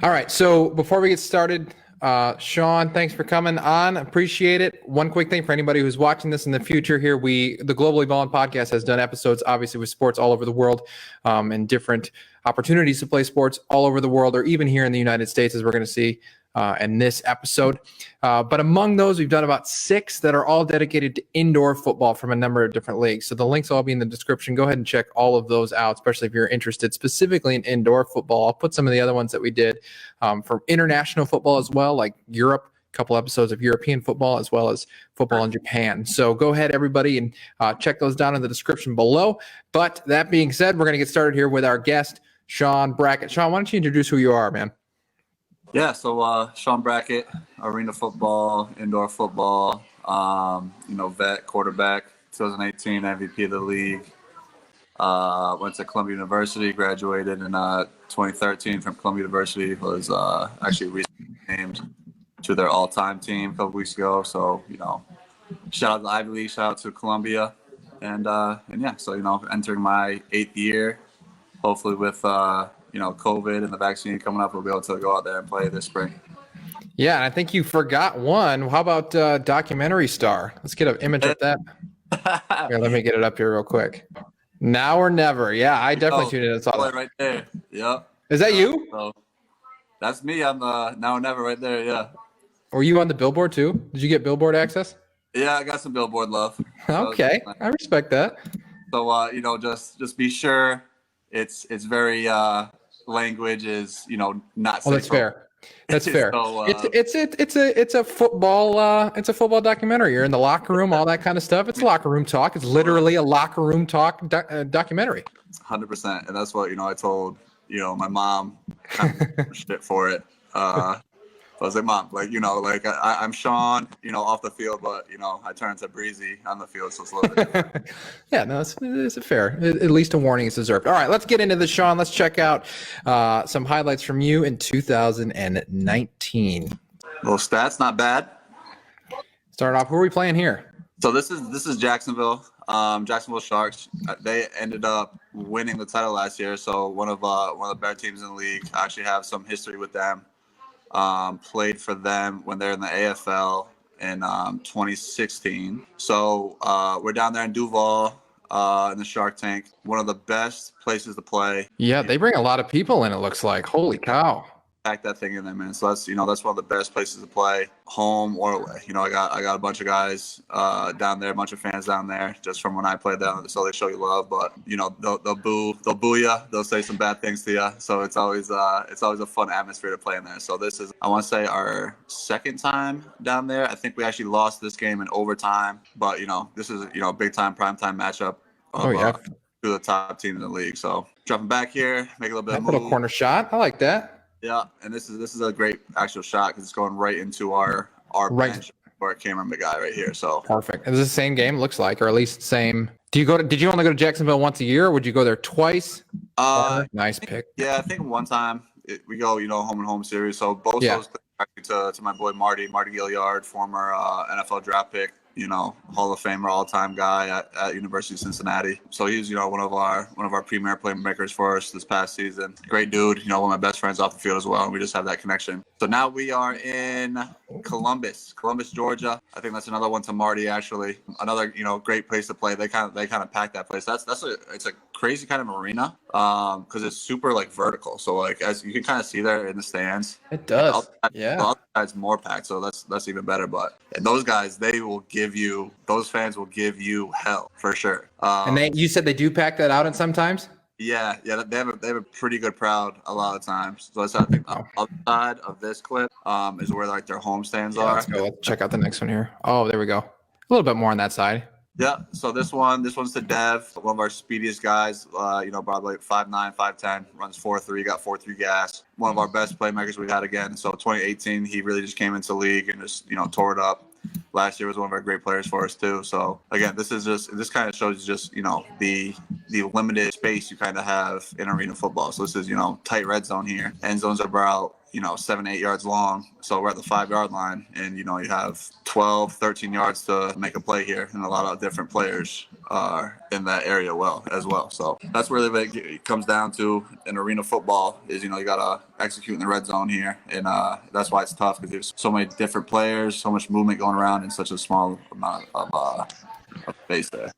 All right. So before we get started, Sean, thanks for coming on. Appreciate it. One quick thing for anybody who's watching this in the future here, the Globally Ballin' podcast has done episodes, obviously, with sports all over the world and different opportunities to play sports all over the world, or even here in the United States, as we're going to see in this episode. But among those, we've done about 6 that are all dedicated to indoor football from a number of different leagues. So the links will all be in the description. Go ahead and check all of those out, especially if you're interested specifically in indoor football. I'll put some of the other ones that we did for international football as well, like Europe, a couple episodes of European football, as well as football in Japan. So go ahead, everybody, and check those down in the description below. But that being said, we're going to get started here with our guest, Sean Brackett. Sean, why don't you introduce who you are, man? Yeah, so Sean Brackett, arena football, indoor football, vet, quarterback, 2018 MVP of the league. Went to Columbia University, graduated in 2013 from Columbia University, was actually recently named to their all-time team a couple weeks ago. So, shout out to the Ivy League, shout out to Columbia. And yeah, so, entering my 8th year, hopefully with COVID and the vaccine coming up, we'll be able to go out there and play this spring. Yeah, and I think you forgot one. How about documentary star? Let's get an image of that. Here, let me get it up here real quick. Now or never. Yeah, I definitely tuned in and saw that. Right there. Yep. Is that you? So that's me. I'm now or never right there. Yeah. Were you on the billboard too? Did you get billboard access? Yeah, I got some billboard love. Okay, I respect that. So just be sure it's very language is not safe. Oh, that's fair. That's fair. So, it's a football documentary. You're in the locker room, all that kind of stuff. It's locker room talk. It's literally a locker room talk documentary. 100%, and that's what I told my mom shit for it. I was like, Mom, I'm Sean, off the field, but I turn into Breezy on the field, so it's a little bit different. Yeah, no, it's fair. At least a warning is deserved. All right, let's get into this, Sean. Let's check out some highlights from you in 2019. Little stats, not bad. Start off. Who are we playing here? So this is Jacksonville, Jacksonville Sharks. They ended up winning the title last year, so one of the better teams in the league. I actually have some history with them. Played for them when they're in the AFL in 2016. So we're down there in Duval in the Shark Tank. One of the best places to play. Yeah, they bring a lot of people in, it looks like. Holy cow. Pack that thing in there, man. So that's that's one of the best places to play, home or away. I got a bunch of guys down there, a bunch of fans down there, just from when I played down. So they show you love, but they'll boo you, they'll say some bad things to you. So it's always a fun atmosphere to play in there. So this is, I want to say, our 2nd time down there. I think we actually lost this game in overtime, but this is a big time prime time matchup. Of, two of the top teams in the league. So dropping back here, make a little bit of little corner shot. I like that. Yeah, and this is a great actual shot because it's going right into our bench where Cameron McGuy right here. So perfect. Is this the same game? Looks like, or at least same. Did you only go to Jacksonville once a year, or would you go there twice? Nice pick. Yeah, I think one time we go home and home series. So both those to my boy Marty Gilliard, former NFL draft pick. Hall of Famer, all-time guy at University of Cincinnati. So he's, one of our premier playmakers for us this past season. Great dude, one of my best friends off the field as well. And we just have that connection. So now we are in Columbus, Georgia. I think that's another one to Marty, actually. Another, great place to play. They kind of pack that place. It's a crazy kind of arena because it's super vertical. So as you can kind of see there in the stands. It does. The other side's more packed, so that's even better. But those guys, those fans will give you hell for sure. And you said they do pack that out, and sometimes. Yeah, they have a pretty good crowd a lot of times. So that's, I think, the other side of this clip is where their home stands are. Let's go. Let's check out the next one here. Oh, there we go. A little bit more on that side. Yeah, so this one's to Dev, one of our speediest guys, probably 5'9", 5'10", runs 4.3, got 4.3 gas. One of our best playmakers we had again. So 2018, he really just came into the league and just, tore it up. Last year was one of our great players for us too. So again, this kind of shows just, the limited space you kind of have in arena football. So this is, tight red zone here. End zones are about, 7, 8 yards long. So we're at the 5-yard line, and, you have 12, 13 yards to make a play here. And a lot of different players are in that area as well. So that's really what it comes down to in arena football is, you got to execute in the red zone here. And that's why it's tough, because there's so many different players, so much movement going around in such a small amount of space there.